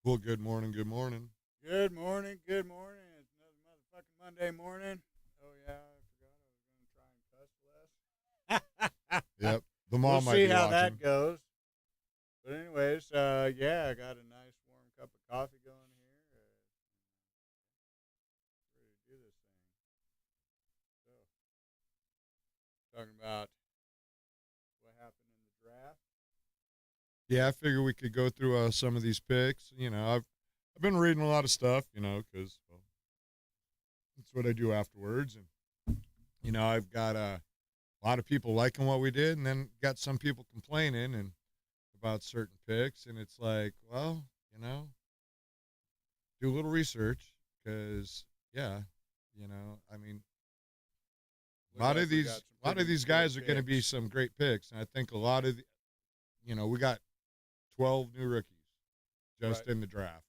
Well, good morning, good morning. Good morning, good morning. It's another motherfucking Monday morning. Oh, yeah, I forgot I was going to try and cuss less. Yep, the mom We'll might see be how watching. that goes. But anyways, yeah, I got a nice warm cup of coffee going here. Ready to do this thing. So, talking about what happened in the draft. Yeah, I figure we could go through some of these picks. You know, I've been reading a lot of stuff, you know, because that's what I do afterwards. And, you know, I've got a lot of people liking what we did, and then got some people complaining and about certain picks. And it's like, well, you know, do a little research because, yeah, you know, I mean, a lot of these guys are going to be some great picks. And I think a lot of, you know, we got 12 new rookies just in the draft.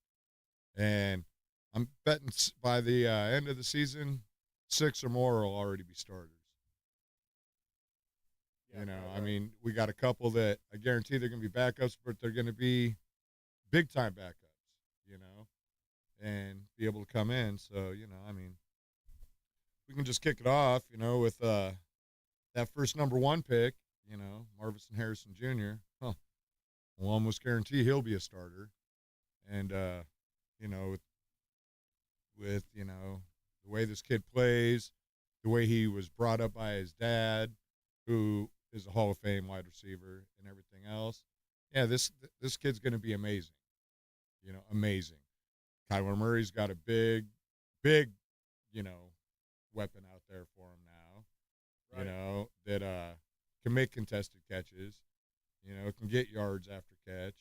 And I'm betting by the end of the season, 6 or more will already be starters. Yeah, you know, I mean, we got a couple that I guarantee they're going to be backups, but they're going to be big-time backups, you know, and be able to come in. So, you know, I mean, we can just kick it off, you know, with that first number 1 pick, you know, Marvin Harrison Jr. We'll almost guarantee he'll be a starter. And, you know, with, you know, the way this kid plays, the way he was brought up by his dad, who is a Hall of Fame wide receiver and everything else. Yeah, this kid's going to be amazing. You know, amazing. Kyler Murray's got a big, you know, weapon out there for him now. Right. You know, that can make contested catches. You know, can get yards after catch.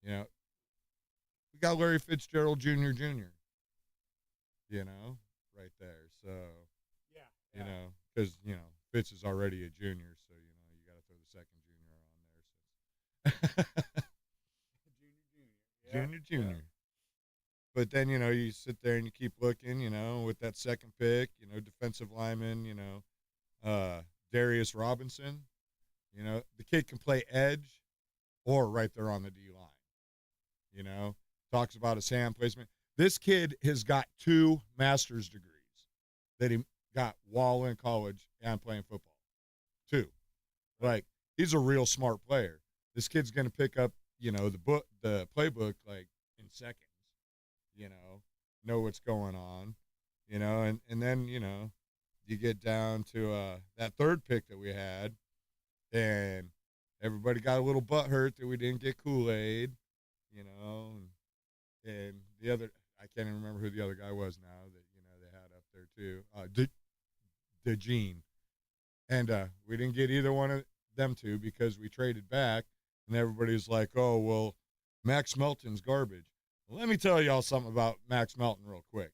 You know, we got Larry Fitzgerald Jr. You know, right there. So, yeah. You know, because, you know, Fitz is already a junior, so, you know, you got to throw the second junior on there. So. Junior. Yeah. But then, you know, you sit there and you keep looking, you know, with that second pick, you know, defensive lineman, you know, Darius Robinson. You know, the kid can play edge or right there on the D-line. You know, talks about his hand placement. This kid has got 2 master's degrees that he got while in college and playing football. 2. Like, he's a real smart player. This kid's going to pick up, you know, the playbook, like, in seconds, you know what's going on, you know, and then, you know, you get down to that third pick that we had, and everybody got a little butthurt that we didn't get Kool-Aid, you know, and the other, I can't even remember who the other guy was now that, you know, they had up there too, DeGene. And we didn't get either one of them two because we traded back, and everybody's like, oh, well, Max Melton's garbage. Well, let me tell y'all something about Max Melton real quick.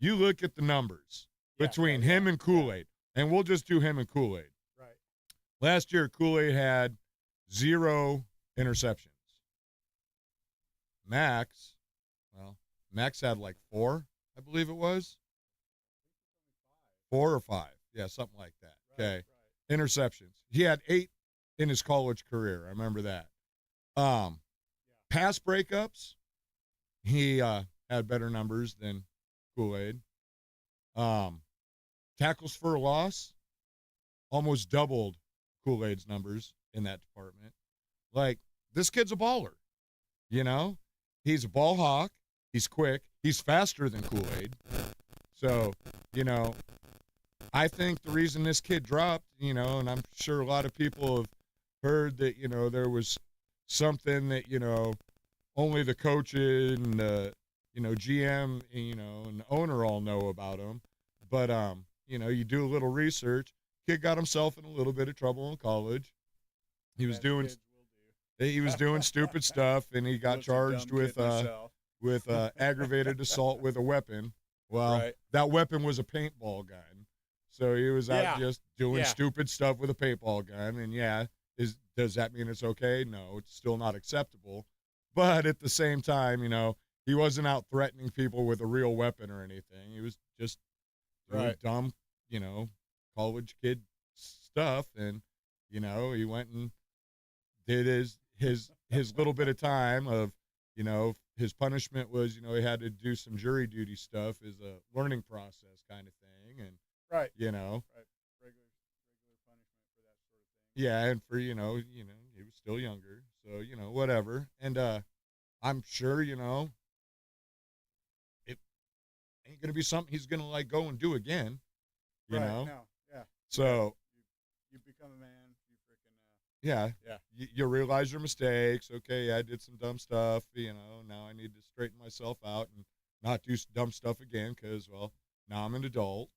You look at the numbers between him and Kool-Aid, and we'll just do him and Kool-Aid. Right. Last year, Kool-Aid had 0 interceptions. Max had like 4, I believe it was. 4 or 5. Yeah, something like that. Okay. Right. interceptions. He had 8 in his college career. I remember that. Pass breakups, he had better numbers than Kool-Aid. Tackles for a loss, almost doubled Kool-Aid's numbers in that department. Like, this kid's a baller, you know? He's a ball hawk. He's quick. He's faster than Kool-Aid. So, you know, I think the reason this kid dropped, you know, and I'm sure a lot of people have heard that, you know, there was something that, you know, only the coach and the, you know, GM, you know, and the owner all know about him. But, you know, you do a little research. Kid got himself in a little bit of trouble in college. He was doing stupid stuff, and he got charged with aggravated assault with a weapon. Well, that weapon was a paintball gun. So he was out just doing stupid stuff with a paintball gun. And does that mean it's okay? No, it's still not acceptable. But at the same time, you know, he wasn't out threatening people with a real weapon or anything. He was just doing dumb, you know, college kid stuff. And, you know, he went and did his little bit of time of, you know, his punishment was, you know, he had to do some jury duty stuff as a learning process kind of thing. And, you know. Regular punishment for that sort of thing. Yeah, and for, you know, he was still younger. So, you know, whatever. And I'm sure, you know, it ain't going to be something he's going to, like, go and do again, you know? No, yeah. So. You become a man. You freaking, you realize your mistakes. Okay, I did some dumb stuff, you know, now I need to straighten myself out and not do dumb stuff again because, well, now I'm an adult.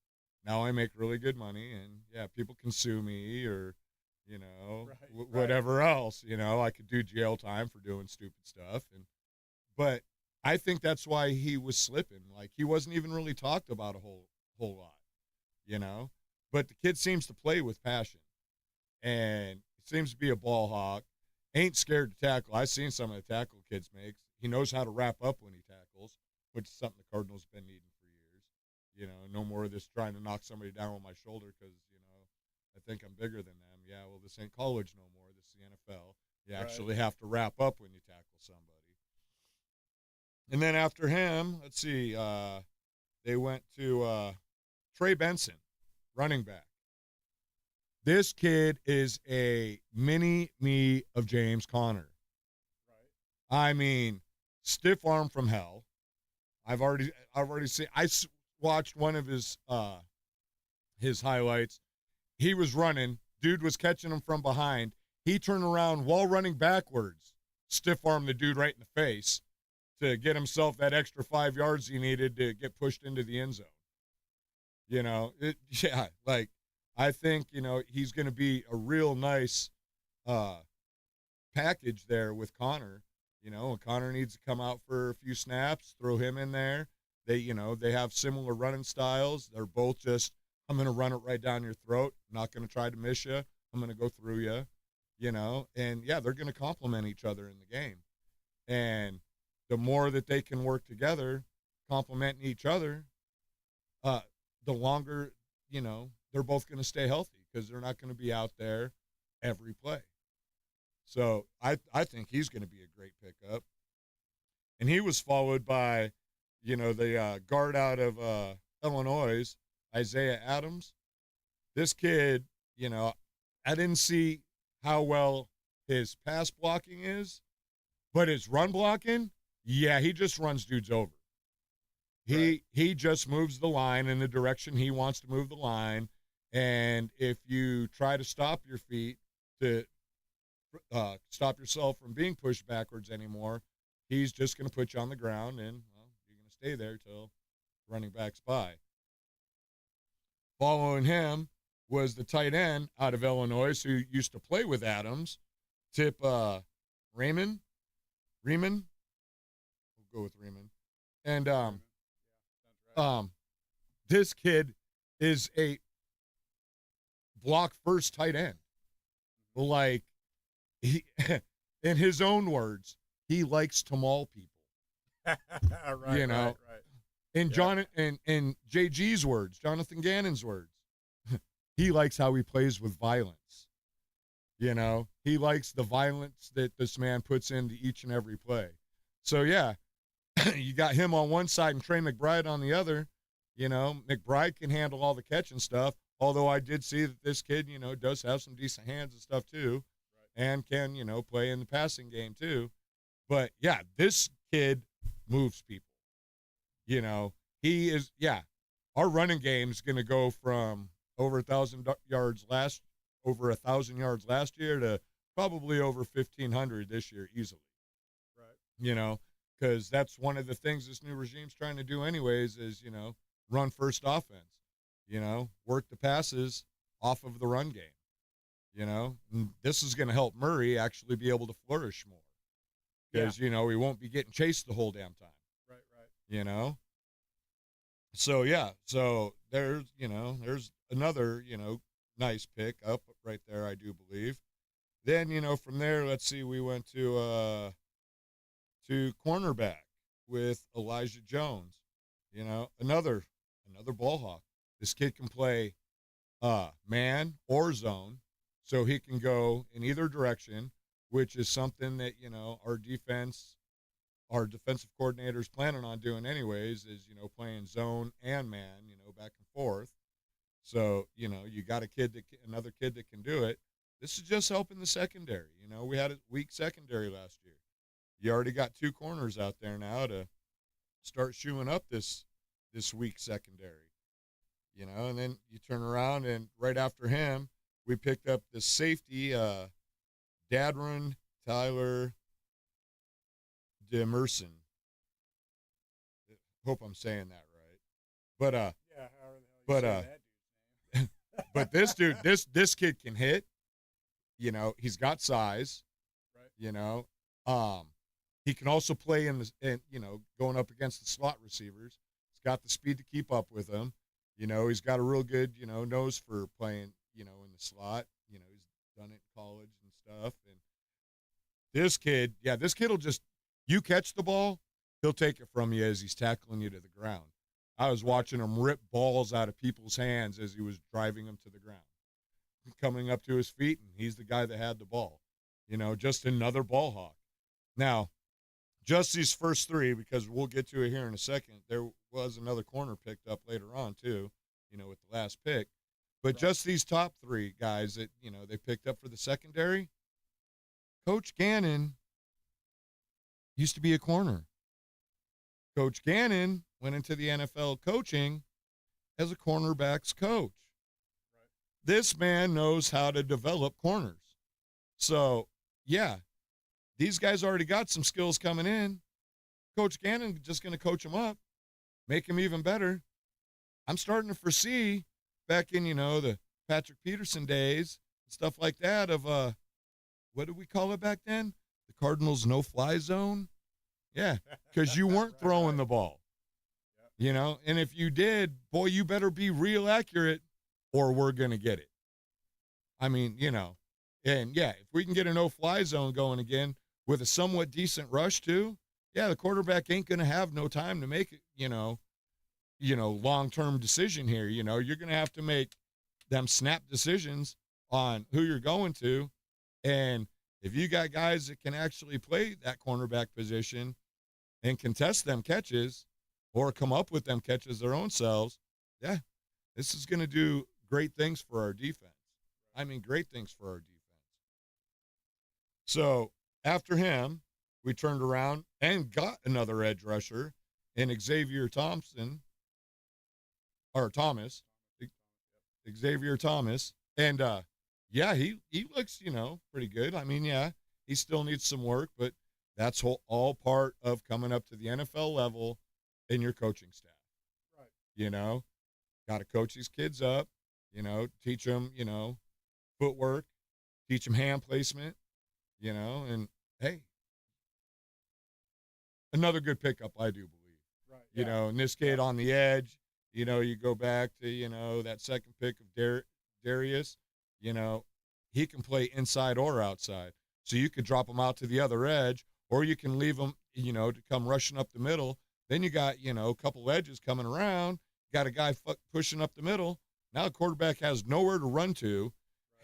Now I make really good money, and, people can sue me or, you know, whatever else. You know, I could do jail time for doing stupid stuff. But I think that's why he was slipping. Like, he wasn't even really talked about a whole lot, you know. But the kid seems to play with passion. And seems to be a ball hawk, ain't scared to tackle. I've seen some of the tackle kids makes. He knows how to wrap up when he tackles, which is something the Cardinals have been needing for years. You know, no more of this trying to knock somebody down on my shoulder because, you know, I think I'm bigger than them. Yeah, well, this ain't college no more. This is the NFL. You actually have to wrap up when you tackle somebody. And then after him, let's see, they went to Trey Benson, running back. This kid is a mini-me of James Conner. I mean, stiff arm from hell. I've already seen. I watched one of his highlights. He was running. Dude was catching him from behind. He turned around while running backwards, stiff arm the dude right in the face to get himself that extra 5 yards he needed to get pushed into the end zone. You know, I think, you know, he's going to be a real nice package there with Conner. You know, and Conner needs to come out for a few snaps, throw him in there. They have similar running styles. They're both just, I'm going to run it right down your throat. I'm not going to try to miss you. I'm going to go through you, you know. And, they're going to complement each other in the game. And the more that they can work together, complementing each other, the longer, you know, they're both going to stay healthy because they're not going to be out there every play. So I think he's going to be a great pickup. And he was followed by, you know, the guard out of Illinois, Isaiah Adams. This kid, you know, I didn't see how well his pass blocking is, but his run blocking, he just runs dudes over. He just moves the line in the direction he wants to move the line. And if you try to stop your feet to stop yourself from being pushed backwards anymore, he's just going to put you on the ground and, well, you're going to stay there till running back's by. Following him was the tight end out of Illinois who used to play with Adams, Tip Raymond. We'll go with Raymond. And this kid is a block first tight end. Like, he, in his own words, he likes to maul people. You know, in in JG's words, Jonathan Gannon's words, he likes how he plays with violence. You know, he likes the violence that this man puts into each and every play. So, yeah, you got him on one side and Trey McBride on the other. You know, McBride can handle all the catching stuff, although I did see that this kid, you know, does have some decent hands and stuff too, and can, you know, play in the passing game too. But, yeah, this kid moves people. You know, he is, yeah, our running game is going to go from over 1,000 yards last year to probably over 1,500 this year easily. Right. You know, because that's one of the things this new regime's trying to do anyways is, you know, run first offense, you know, work the passes off of the run game, you know. And this is going to help Murray actually be able to flourish more because, you know, he won't be getting chased the whole damn time. Right. You know? So, yeah, so there's another, you know, nice pick up right there, I do believe. Then, you know, from there, let's see, we went to cornerback with Elijah Jones. You know, another ball hawk. This kid can play man or zone, so he can go in either direction, which is something that, you know, our defensive coordinator's planning on doing anyways, is, you know, playing zone and man, you know, back and forth. So, you know, you got another kid that can do it. This is just helping the secondary. You know, we had a weak secondary last year. You already got two corners out there now to start shoeing up this weak secondary. You know, and then you turn around and right after him, we picked up the safety, Dadron Tyler Demerson. Hope I'm saying that right. But Yeah, however the hell you say that dude's name. but this dude, this kid can hit. You know, he's got size. Right. You know, he can also play in you know, going up against the slot receivers. He's got the speed to keep up with them. You know, he's got a real good, you know, nose for playing, you know, in the slot. You know, he's done it in college and stuff. And this kid will just, you catch the ball, he'll take it from you as he's tackling you to the ground. I was watching him rip balls out of people's hands as he was driving them to the ground. Coming up to his feet, and he's the guy that had the ball. You know, just another ball hawk. Now, just these first three, because we'll get to it here in a second, there was another corner picked up later on too, you know, with the last pick. But just these top three guys that, you know, they picked up for the secondary, Coach Gannon used to be a corner. Coach Gannon went into the NFL coaching as a cornerbacks coach. This man knows how to develop corners. So, yeah, these guys already got some skills coming in. Coach Gannon just going to coach them up, make them even better. I'm starting to foresee back in, you know, the Patrick Peterson days, stuff like that of, what did we call it back then? The Cardinals no-fly zone? Yeah, because you weren't throwing the ball. Yep. You know, and if you did, boy, you better be real accurate or we're going to get it. I mean, you know, and yeah, if we can get a no-fly zone going again with a somewhat decent rush too, yeah, the quarterback ain't going to have no time to make it, you know, long-term decision here. You know, you're going to have to make them snap decisions on who you're going to. And if you got guys that can actually play that cornerback position and contest them catches or come up with them catches their own selves, yeah, this is going to do great things for our defense. I mean, great things for our defense. So after him, we turned around and got another edge rusher in Xavier Thomas. And, yeah, he looks, you know, pretty good. I mean, yeah, he still needs some work, but that's all part of coming up to the NFL level in your coaching staff. Right. You know, got to coach these kids up, you know, teach them, you know, footwork, teach them hand placement, you know, and, hey, another good pickup, I do believe. Right. You know, and this kid on the edge, you know, you go back to, you know, that second pick of Darius, you know, he can play inside or outside. So you could drop him out to the other edge, or you can leave him, you know, to come rushing up the middle. Then you got, you know, a couple edges coming around. Got a guy pushing up the middle. Now the quarterback has nowhere to run to,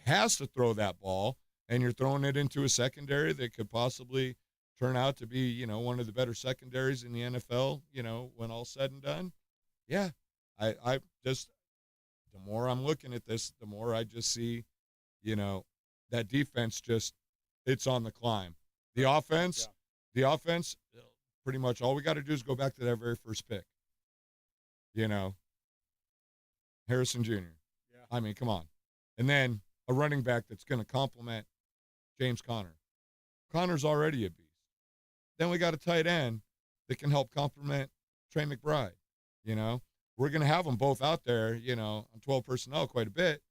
has to throw that ball, and you're throwing it into a secondary that could possibly turn out to be, one of the better secondaries in the NFL, when all's said and done. Yeah, I just, the more I'm looking at this, the more I just see, that defense just, it's on the climb. The offense, pretty much all we got to do is go back to that very first pick. Harrison Jr. Yeah. I mean, come on. And then a running back that's going to complement James Conner. Conner's already a beast. Then we got a tight end that can help complement Trey McBride. We're going to have them both out there, on 12 personnel quite a bit,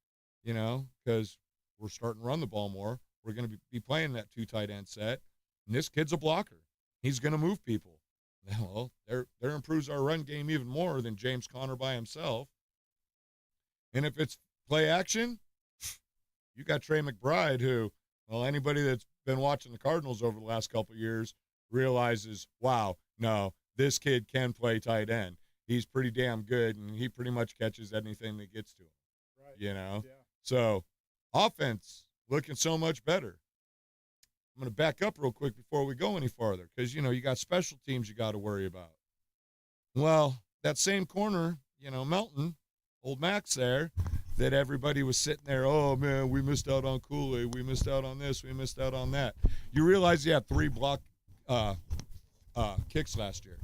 because we're starting to run the ball more. We're going to be playing that 2 tight end set. And this kid's a blocker. He's going to move people. Well, there improves our run game even more than James Conner by himself. And if it's play action, you got Trey McBride, who, well, anybody that's been watching the Cardinals over the last couple of years realizes, wow, no, this kid can play tight end. He's pretty damn good, and he pretty much catches anything that gets to him. Right. Yeah. So, offense looking so much better. I'm going to back up real quick before we go any farther because, you got special teams you got to worry about. Well, that same corner, Melton, old Max there, that everybody was sitting there, oh, man, we missed out on Kool-Aid. We missed out on this. We missed out on that. You realize he had 3 block kicks last year.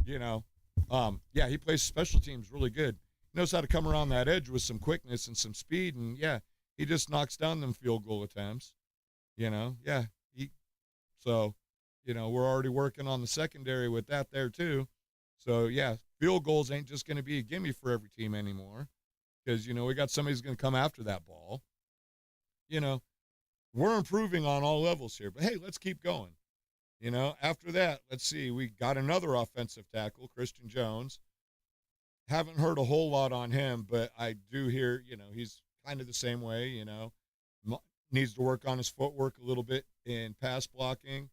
Yeah. He plays special teams really good. He knows how to come around that edge with some quickness and some speed, and, he just knocks down them field goal attempts. We're already working on the secondary with that there too. So, field goals ain't just going to be a gimme for every team anymore because, we got somebody who's going to come after that ball. We're improving on all levels here, but hey, let's keep going. After that, let's see, we got another offensive tackle, Christian Jones. Haven't heard a whole lot on him, but I do hear, he's kind of the same way, needs to work on his footwork a little bit in pass blocking,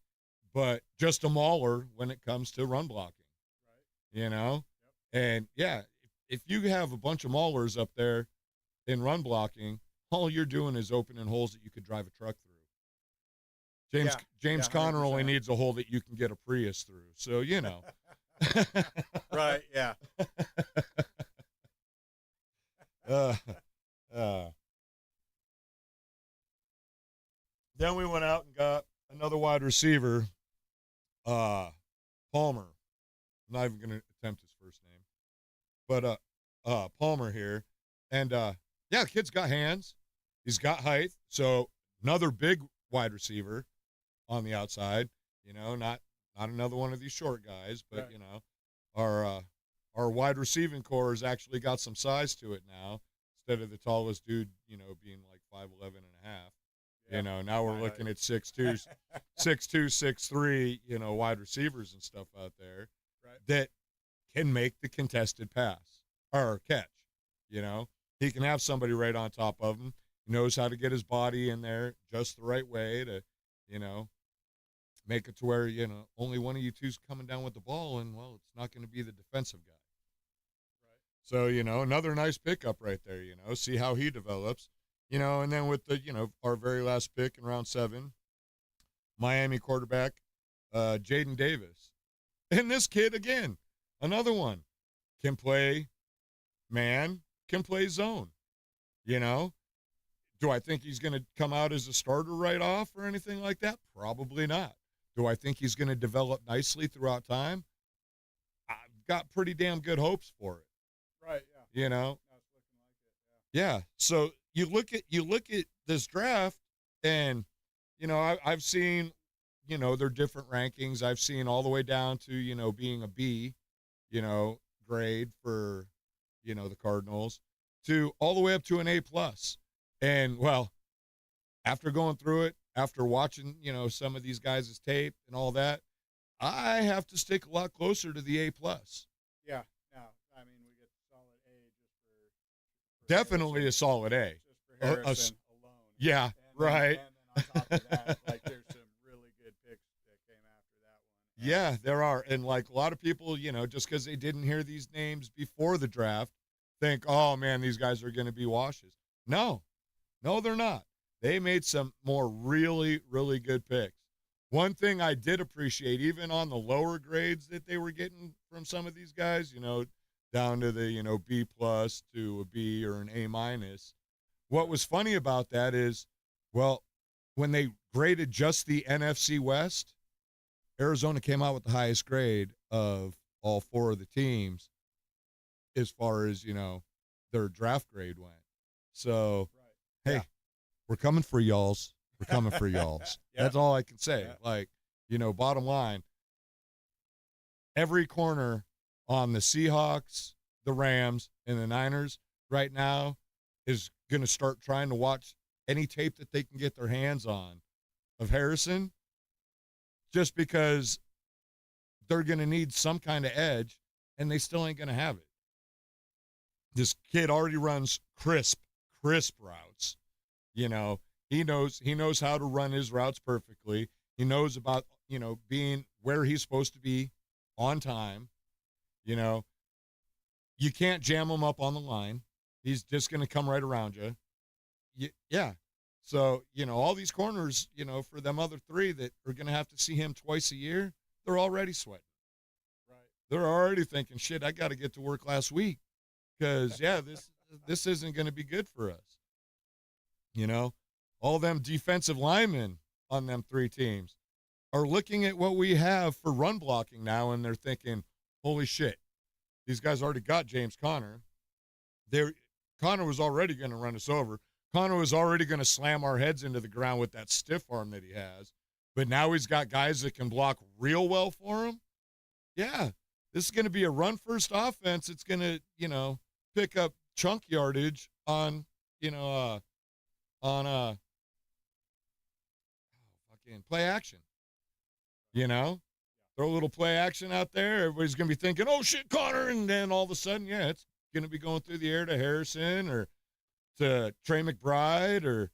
but just a mauler when it comes to run blocking. Right. Yep. And if you have a bunch of maulers up there in run blocking, all you're doing is opening holes that you could drive a truck through. James Conner only needs a hole that you can get a Prius through. So, Right, yeah. Then we went out and got another wide receiver, Palmer. I'm not even going to attempt his first name, but Palmer here, and the kid's got hands, he's got height, so another big wide receiver on the outside. Not another one of these short guys, but right. our wide receiving core has actually got some size to it now, instead of the tallest dude, being like 5'11" and a half. Yeah. Now we're looking at 6'2", 6'2", 6'3", wide receivers and stuff out there that can make the contested pass or catch. He can have somebody right on top of him. He knows how to get his body in there just the right way to, make it to where, only one of you two's coming down with the ball, and, well, it's not going to be the defensive guy. Right. So, another nice pickup right there, see how he develops. And then with the, our very last pick in round 7, Miami quarterback, Jaden Davis. And this kid, again, another one, can play man, can play zone. Do I think he's going to come out as a starter right off or anything like that? Probably not. Do I think he's going to develop nicely throughout time? I've got pretty damn good hopes for it. Right, yeah. That's looking like it, yeah. So you look at this draft, and I've seen their different rankings. I've seen all the way down to being a B, grade for the Cardinals, to all the way up to an A+. And, well, after going through it, after watching some of these guys' tape and all that, I have to stick a lot closer to the A+. Yeah. No, I mean, we get solid A just for Definitely Harrison. a solid A. Just for Harrison alone. Yeah, right. And then on top of that, there's some really good picks that came after that one. Yeah, there are. And, a lot of people, just because they didn't hear these names before the draft, think, oh, man, these guys are going to be washes. No, they're not. They made some more really, really good picks. One thing I did appreciate, even on the lower grades that they were getting from some of these guys, down to the, B plus to a B or an A minus. What was funny about that is, well, when they graded just the NFC West, Arizona came out with the highest grade of all four of the teams as far as, their draft grade went. So, hey, we're coming for y'alls. We're coming for y'alls. That's all I can say. Bottom line, every corner on the Seahawks, the Rams, and the Niners right now is going to start trying to watch any tape that they can get their hands on of Harrison, just because they're going to need some kind of edge, and they still ain't going to have it. This kid already runs crisp routes. He knows how to run his routes perfectly. He knows about, being where he's supposed to be on time. You can't jam him up on the line. He's just going to come right around you. Yeah. So, all these corners, for them other three that are going to have to see him twice a year, they're already sweating. Right. They're already thinking, shit, I got to get to work last week because, this isn't going to be good for us. All them defensive linemen on them three teams are looking at what we have for run blocking now, and they're thinking, holy shit, these guys already got James Conner. Conner was already going to run us over. Conner was already going to slam our heads into the ground with that stiff arm that he has. But now he's got guys that can block real well for him. Yeah, this is going to be a run-first offense. It's going to, pick up chunk yardage on fucking play action. Throw a little play action out there. Everybody's going to be thinking, oh, shit, Conner. And then all of a sudden, it's going to be going through the air to Harrison or to Trey McBride or,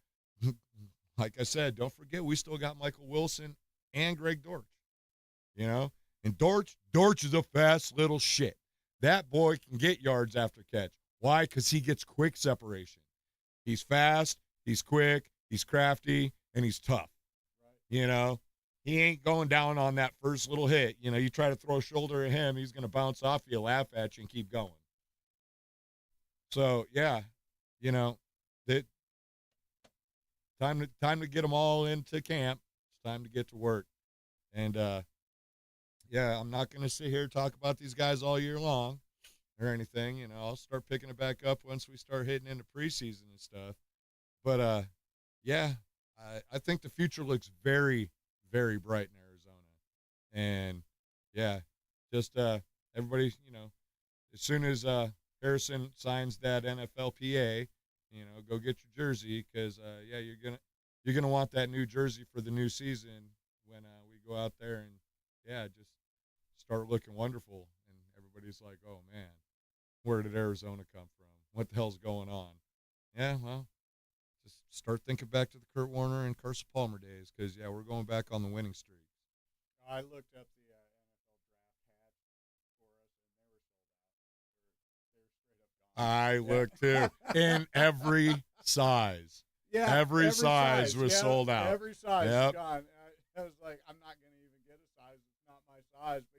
like I said, don't forget we still got Michael Wilson and Greg Dortch. And Dortch is a fast little shit. That boy can get yards after catch. Why? Because he gets quick separation. He's fast, he's quick, he's crafty, and he's tough. Right. He ain't going down on that first little hit. You try to throw a shoulder at him, he's going to bounce off you, laugh at you, and keep going. So, yeah, that time to get them all into camp. It's time to get to work. And, I'm not going to sit here and talk about these guys all year long or anything. I'll start picking it back up once we start hitting into preseason and stuff. But, I think the future looks very, very bright in Arizona. And, just everybody, as soon as Harrison signs that NFLPA, go get your jersey because, you're gonna want that new jersey for the new season when we go out there and, just start looking wonderful. And everybody's like, oh, man, where did Arizona come from? What the hell's going on? Yeah, well, just start thinking back to the Kurt Warner and Carson Palmer days because, we're going back on the winning streak. I looked up the NFL draft hat for us, and they were sold out. They were straight up gone. I looked too. In every size. Yeah, every size was sold out. Every size is gone. I was like, I'm not going to even get a size. It's not my size. But,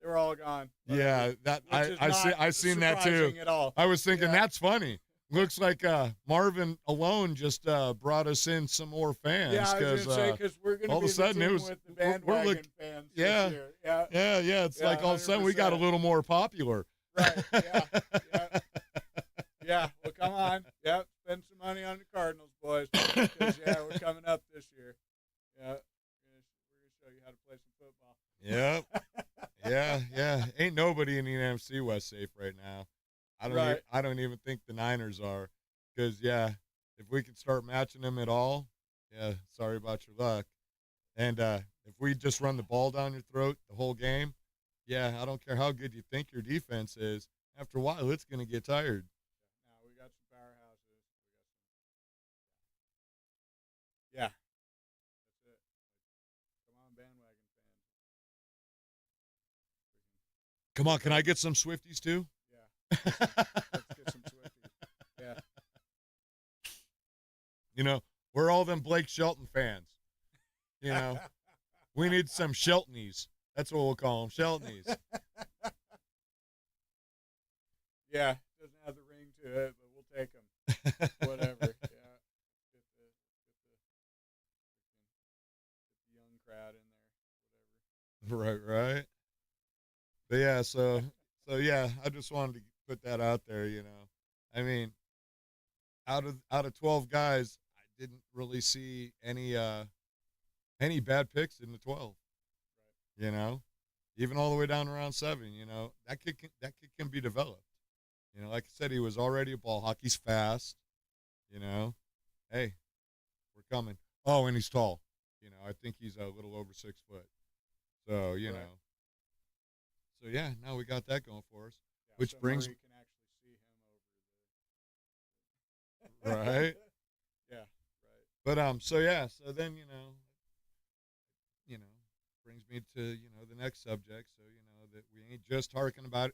they were all gone. Yeah, that I seen that too. At all. I was thinking that's funny. Looks like Marvin alone just brought us in some more fans. Yeah, I was going to say because we're going to be the team with the bandwagon fans this year. Yeah. It's like all of a sudden we got a little more popular. Right. Yeah. Well, come on. Yep. Spend some money on the Cardinals, boys. Because, we're coming up this year. Yeah. We're going to show you how to play some football. Yep. Yeah. Ain't nobody in the NFC West safe right now. I don't even think the Niners are. Because, if we could start matching them at all, sorry about your luck. And if we just run the ball down your throat the whole game, I don't care how good you think your defense is. After a while, it's going to get tired. Now we got some powerhouses. Yeah. That's it. Come on, bandwagon fans. Come on, can I get some Swifties too? Yeah. Let's get some You know, we're all them Blake Shelton fans. You know, we need some Sheltonies. That's what we'll call them, Sheltonies. Yeah, doesn't have the ring to it, but we'll take them. Whatever. Yeah, get the young crowd in there. Whatever. Right. But yeah, so yeah, I just wanted to put that out there. You know, I mean, out of 12 guys, I didn't really see any bad picks in the 12. Right. You know, even all the way down to round 7. You know, that kid can be developed. You know, like I said, he was already a ball hawk. He's fast. You know, hey, we're coming. Oh, and he's tall. You know, I think he's a little over 6 foot. So you Right. know. So yeah, now we got that going for us. Yeah, Which so brings Murray can actually see him over right. Yeah, right. But so yeah, so then brings me to the next subject. So that we ain't just talking about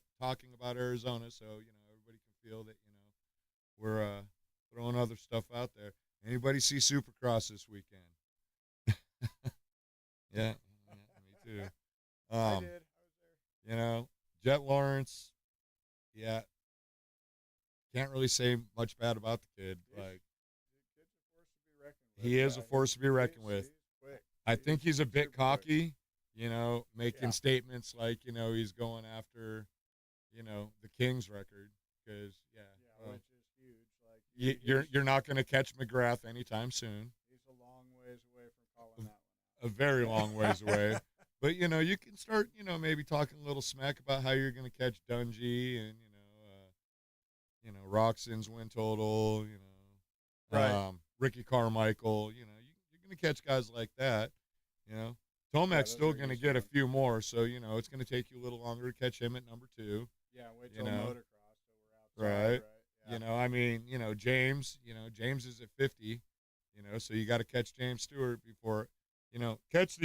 Arizona. So everybody can feel that we're throwing other stuff out there. Anybody see Supercross this weekend? Yeah, me too. I did. I was there. Jet Lawrence. Yeah, can't really say much bad about the kid. Like The kid's a force to be reckoned with. he is a force to be reckoned with. He's quick. I think he's a bit super quick. cocky, making Yeah. statements like, he's going after, the Kings record because, Yeah, which is huge. Like you're not going to catch McGrath anytime soon. He's a long ways away from calling that one. A very long ways away. But, you can start, maybe talking a little smack about how you're going to catch Dungy and, Roxon's win total, Right. Ricky Carmichael, you're going to catch guys like that, Tomac's those still are going to easy get a ones. few more, so, it's going to take you a little longer to catch him at number 2. Yeah, wait You till know. motocross, so we're outside. Right. Yeah. I mean, James, James is at 50, so you got to catch James Stewart before, catch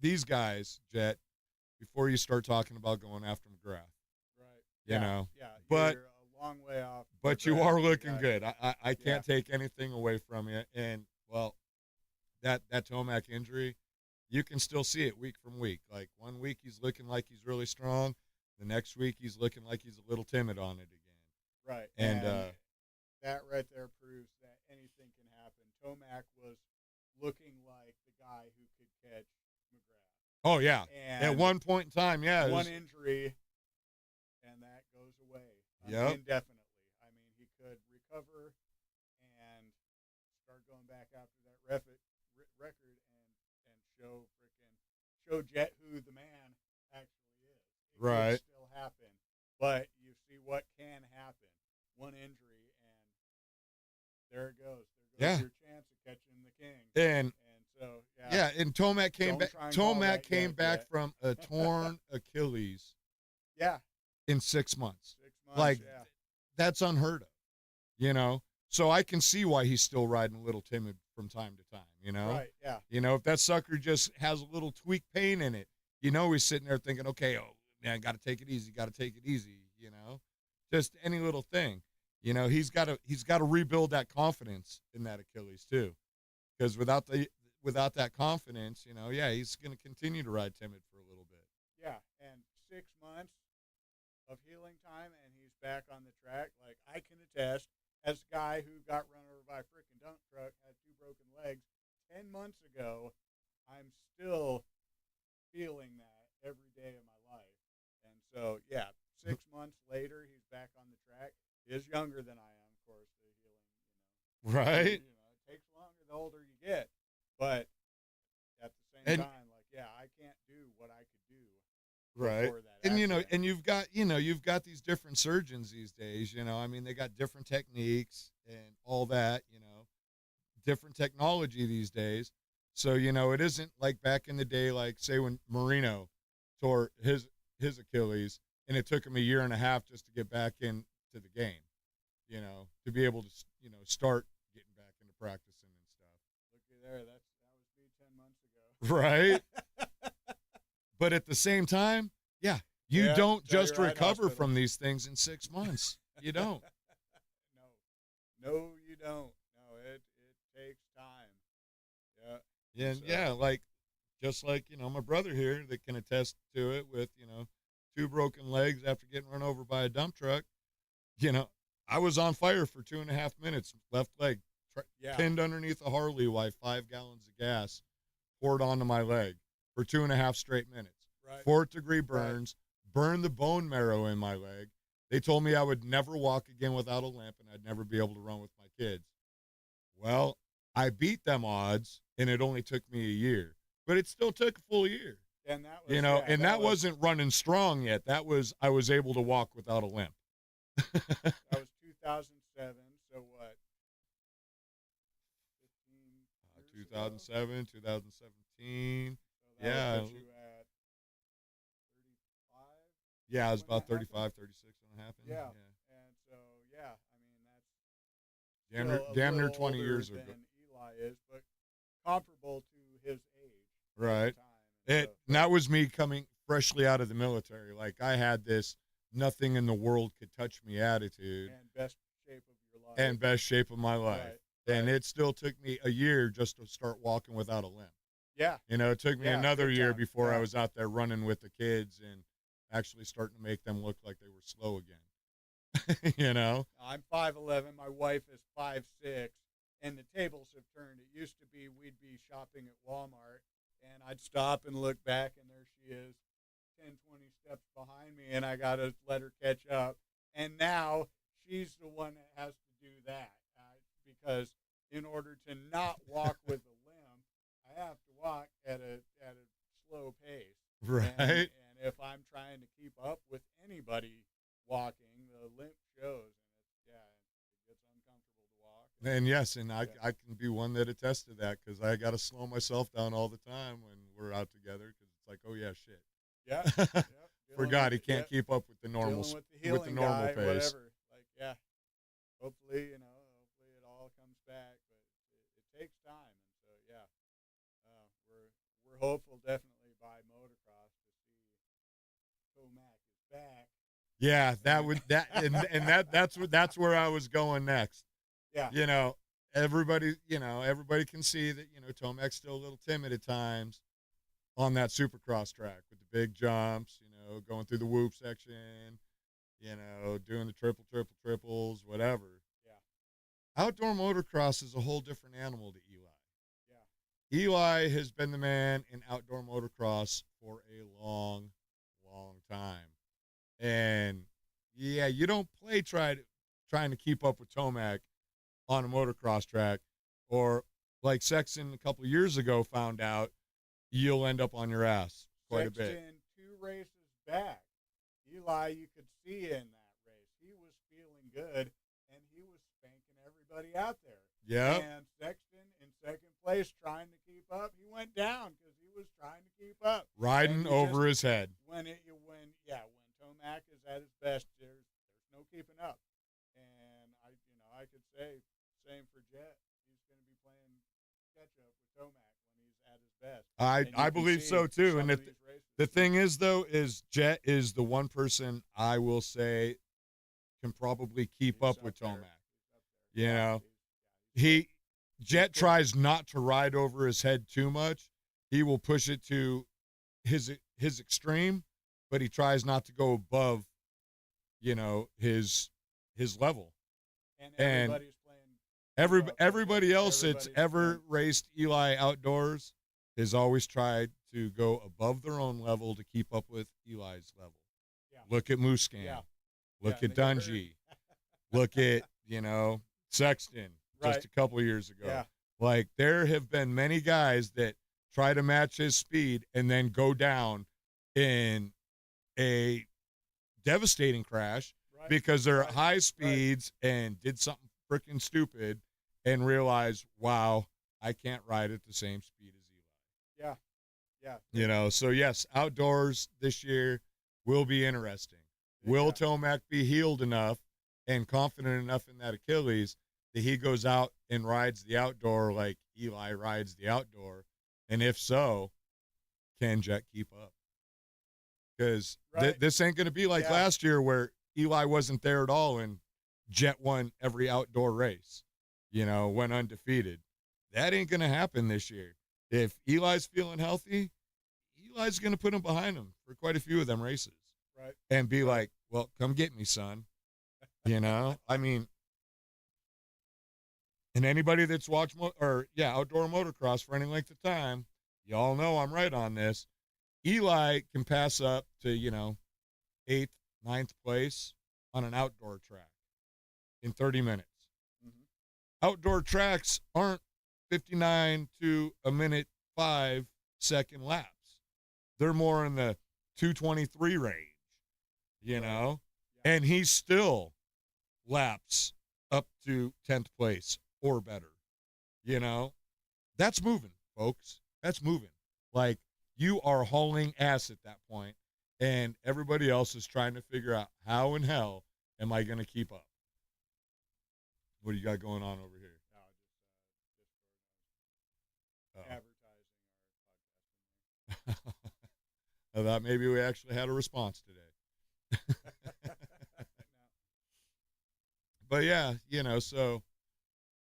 these guys, Jet, before you start talking about going after McGrath. Right. You know. Yeah. But- You're a long way off. But you McGrath. are looking Yeah. good. I can't take anything away from you. And, well, that Tomac injury, you can still see it week from week. Like, one week he's looking like he's really strong. The next week he's looking like he's a little timid on it again. Right. And, that right there proves that anything can happen. Tomac was looking like the guy who could catch McGrath. oh, yeah. And At one point in time, yeah. it one was- injury, and that goes away Yep. indefinitely. I mean, he could recover and start going back after that record and show Jet who the man actually is. It Right. could still happen, but you see what can happen. One injury, and there it goes. There goes Yeah. your chance of catching the king. And, And so, yeah, and Tomac came Don't back. try and call Tomac that came yet, back Jet. from a torn Achilles Yeah, in 6 months. 6 months. Like, yeah. That's unheard of, So I can see why he's still riding a little timid from time to time, Right, yeah. If that sucker just has a little tweak pain in it, he's sitting there thinking, okay, oh, man, got to take it easy, Just any little thing. He's got to rebuild that confidence in that Achilles too. Because without that confidence, he's going to continue to ride timid for a little bit. Yeah, and 6 months of healing time, and he's back on the track. Like, I can attest, as a guy who got run over by a freaking dump truck, had 2 broken legs 10 months ago, I'm still feeling that every day of my life. And so, yeah, 6 months later, he's back on the track. He is younger than I am, of course, the healing, Right? It takes longer the older you get. But at the same And- time, like, yeah, I can't do what I could do Right. before that And accident. and you've got these different surgeons these days, I mean, they got different techniques and all that, different technology these days. So, it isn't like back in the day, like say when Marino tore his Achilles and it took him a year and a half just to get back into the game, to be able to, start getting back into practicing and stuff. Looky there, that was me 10 months ago. Right. But at the same time, yeah, you Yeah, don't tell just your eye recover hospital. from these things in 6 months. You don't. No, you don't. No, it takes time. Yeah. Yeah, So, yeah, like just like, my brother here that can attest to it with, two broken legs after getting run over by a dump truck. You know, I was on fire for 2.5 minutes, left leg yeah. pinned underneath a Harley while 5 gallons of gas poured onto my leg for 2.5 straight minutes. Right. Fourth-degree burns, burned the bone marrow in my leg. They told me I would never walk again without a limp and I'd never be able to run with my kids. Well, I beat them odds, and it only took me a year, but it still took a full year. And that was, and that wasn't running strong yet. That was, I was able to walk without a limp. That was 2007. So what? 2007, 2017. So yeah. Would put you at 35? Yeah, I was about 35, 36 when it happened. Yeah. And so, I mean, that's damn near 20 years ago. Than Eli is, but comparable to his age. Right. And that was me coming freshly out of the military. Like, I had this nothing in the world could touch me attitude. And best shape of your life. And best shape of my life. Right. And it still took me a year just to start walking without a limp. Yeah. It took me another year before I was out there running with the kids and actually starting to make them look like they were slow again. I'm 5'11". My wife is 5'6", and the tables have turned. It used to be we'd be shopping at Walmart, and I'd stop and look back, and there she is, 10, 20 steps behind me, and I got to let her catch up. And now she's the one that has to do that because in order to not walk with a limp, I have to walk at a slow pace. Right. And if I'm trying to keep up with anybody walking, the limp shows, and it gets uncomfortable to walk. And yes, and I can be one that attests to that because I got to slow myself down all the time when we're out together because it's like, oh yeah, shit. Yeah. Forgot he can't keep up with the normal with the normal pace. Whatever. Like, hopefully, hopefully it all comes back, but it takes time, and so we're hopeful definitely by motocross to see Tomac is back. Yeah, that's where I was going next. Yeah. Everybody can see that, Tomac's still a little timid at times on that Supercross track with the big jumps, going through the whoop section, doing the triples, whatever. Yeah. Outdoor motocross is a whole different animal to Eli. Yeah. Eli has been the man in outdoor motocross for a long, long time. And yeah, you don't play trying to keep up with Tomac on a motocross track, or like Sexton a couple of years ago found out, you'll end up on your ass quite a bit. Sexton 2 races back, Eli, you could see in that race, he was feeling good, and he was spanking everybody out there. Yeah. And Sexton in second place trying to keep up, he went down because he was trying to keep up. Riding over his head. When Tomac is at his best, there's no keeping up. And I could say same for Jet. He's going to be playing catch up with Tomac when he's at his best. I believe so too. And the thing is though, is Jet is the one person I will say can probably keep up with Tomac. Jet tries not to ride over his head too much. He will push it to his extreme, but he tries not to go above, his level. And everybody's playing. Everybody else that's ever raced Eli outdoors has always tried to go above their own level to keep up with Eli's level. Yeah. Look at Muscan. Yeah. Look at Dungy. Look at, Sexton just a couple of years ago. Yeah. Like, there have been many guys that try to match his speed and then go down in a devastating crash because they're at high speeds and did something freaking stupid and realize, wow, I can't ride at the same speed as Eli. Yeah. So yes, outdoors this year will be interesting. Will Tomac be healed enough and confident enough in that Achilles that he goes out and rides the outdoor like Eli rides the outdoor? And if so, can Jet keep up? Because this ain't going to be like last year where Eli wasn't there at all and Jet won every outdoor race, went undefeated. That ain't going to happen this year. If Eli's feeling healthy, Eli's going to put him behind him for quite a few of them races. Right. And be like, well, come get me, son. I mean, and anybody that's watched outdoor motocross for any length of time, y'all know I'm right on this. Eli can pass up to, 8th, 9th place on an outdoor track in 30 minutes. Mm-hmm. Outdoor tracks aren't 59 to a minute 5-second laps. They're more in the 2:23 range, you know, and he still laps up to 10th place or better. That's moving, folks. That's moving. Like, you are hauling ass at that point, and everybody else is trying to figure out how in hell am I going to keep up. What do you got going on over here? Advertising our podcast. I thought maybe we actually had a response today. But yeah, so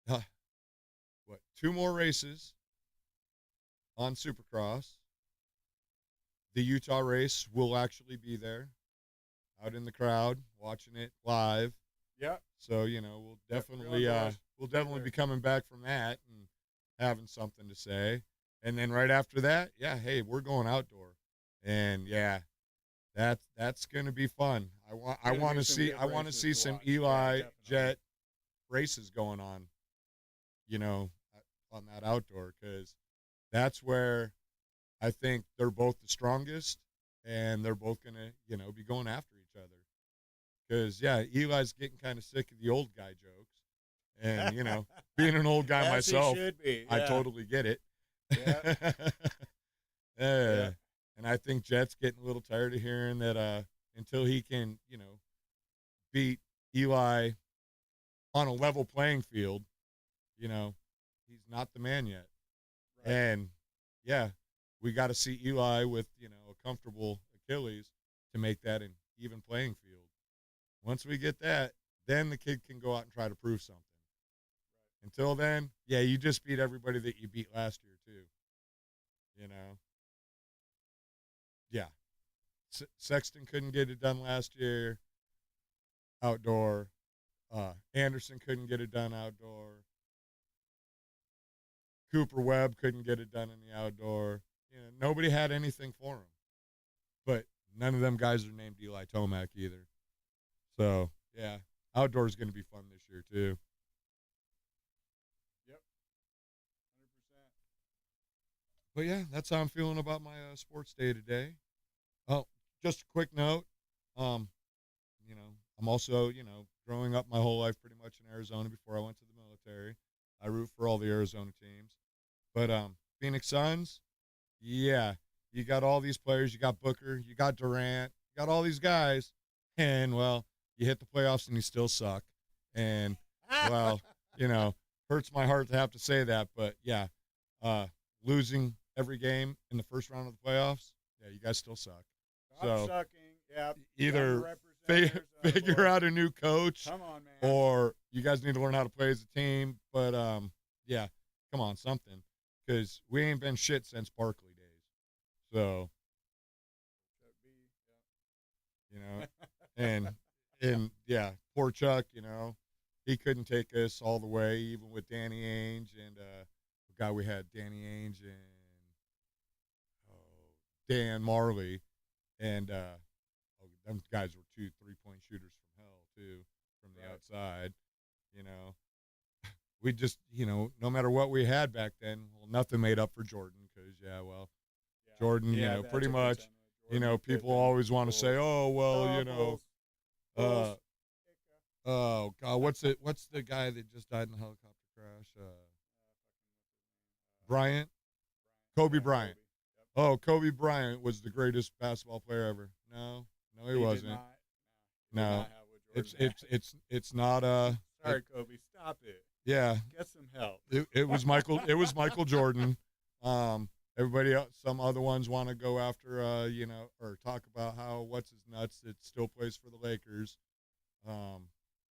what? 2 more races on Supercross. The Utah race will actually be there, out in the crowd, watching it live. Yeah. So we'll definitely be coming back from that and having something to say. And then right after that, yeah, hey, we're going outdoor, and yeah, that's gonna be fun. I want to see some Eli Jet races going on, on that outdoor, because that's where I think they're both the strongest, and they're both going to, be going after each other. Because, yeah, Eli's getting kind of sick of the old guy jokes. And, being an old guy myself, I totally get it. Yeah. Yeah. And I think Jet's getting a little tired of hearing that until he can, beat Eli on a level playing field, he's not the man yet. Right. And, yeah, we got to see Eli with, a comfortable Achilles to make that an even playing field. Once we get that, then the kid can go out and try to prove something. Right. Until then, yeah, you just beat everybody that you beat last year, too. Yeah. Sexton couldn't get it done last year outdoor. Anderson couldn't get it done outdoor. Cooper Webb couldn't get it done in the outdoor. Nobody had anything for him. But none of them guys are named Eli Tomac either. So, yeah, outdoor is going to be fun this year, too. Yep, 100%. But, yeah, that's how I'm feeling about my sports day today. Oh, just a quick note. I'm also, growing up my whole life pretty much in Arizona before I went to the military. I root for all the Arizona teams. But Phoenix Suns, yeah, you got all these players. You got Booker. You got Durant. You got all these guys. And, well, you hit the playoffs and you still suck. And, well, hurts my heart to have to say that. But, yeah, losing every game in the first round of the playoffs, yeah, you guys still suck. Stop sucking. Yeah. Either figure out a new coach. Come on, man. Or you guys need to learn how to play as a team. But, yeah, come on, something. Because we ain't been shit since Barkley days. So, and yeah, poor Chuck, he couldn't take us all the way, even with Danny Ainge and we had Danny Ainge and Dan Marley, and them guys were 2 3-point shooters from hell too, from the outside. We just, no matter what we had back then, well, nothing made up for Jordan because, Jordan, pretty much, people always want to say, oh, well, oh, God, what's the guy that just died in the helicopter crash? Bryant? Kobe Bryant. Oh, Kobe Bryant was the greatest basketball player ever. No, he wasn't. No, it's not. Sorry, Kobe, stop it. Yeah, get some help. It was Michael. It was Michael Jordan. Everybody else, some other ones want to go after, or talk about how what's his nuts that still plays for the Lakers.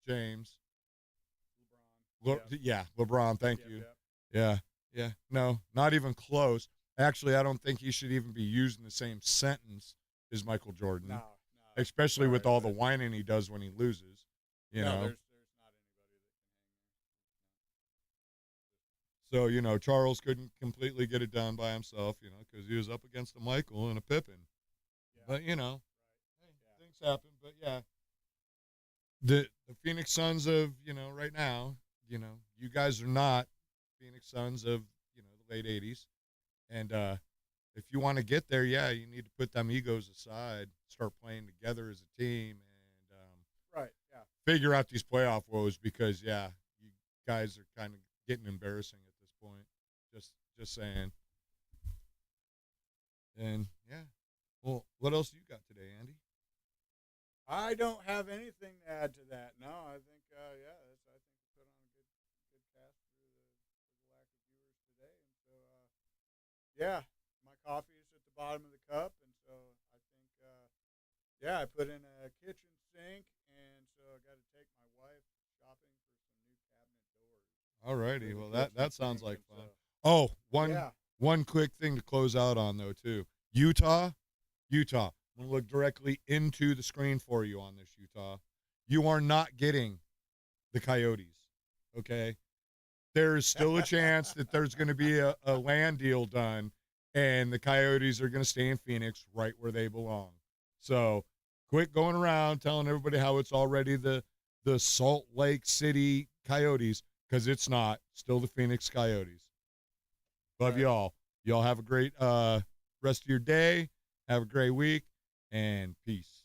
James. LeBron. Yeah, LeBron. Thank you. Yep. Yeah. No, not even close. Actually, I don't think he should even be used in the same sentence as Michael Jordan. No. Especially with Sorry, all the whining he does when he loses. You know. There's not anybody that can hang. So, you know, Charles couldn't completely get it done by himself, you know, because he was up against a Michael and a Pippen. Yeah. But, you know, Right. hey, things happen. But, yeah, the Phoenix Suns of, you know, right now, you know, you guys are not Phoenix Suns of, you know, the late 80s. And if you want to get there, yeah, you need to put them egos aside, start playing together as a team, and Right. Yeah. figure out these playoff woes because, yeah, you guys are kind of getting embarrassing at this point. Just saying. And, yeah. Well, what else you got today, Andy? I don't have anything to add to that. No, I think I think we put on a good cast for the lack of viewers today, and so yeah, my coffee is at the bottom of the cup, and so I think I put in a kitchen sink, and so I got to take my wife shopping for some new cabinet doors. All righty. Well, that sounds like fun. So, Oh, one quick thing to close out on though too. Utah. I'm going to look directly into the screen for you on this, Utah. You are not getting the Coyotes, okay? There is still a chance that there's going to be a land deal done, and the Coyotes are going to stay in Phoenix right where they belong. So quit going around telling everybody how it's already the Salt Lake City Coyotes, because it's not. Still the Phoenix Coyotes. Love y'all. Y'all have a great rest of your day. Have a great week. And peace.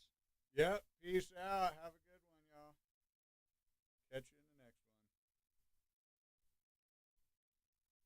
Yep. Peace out. Have a good one, y'all. Catch you.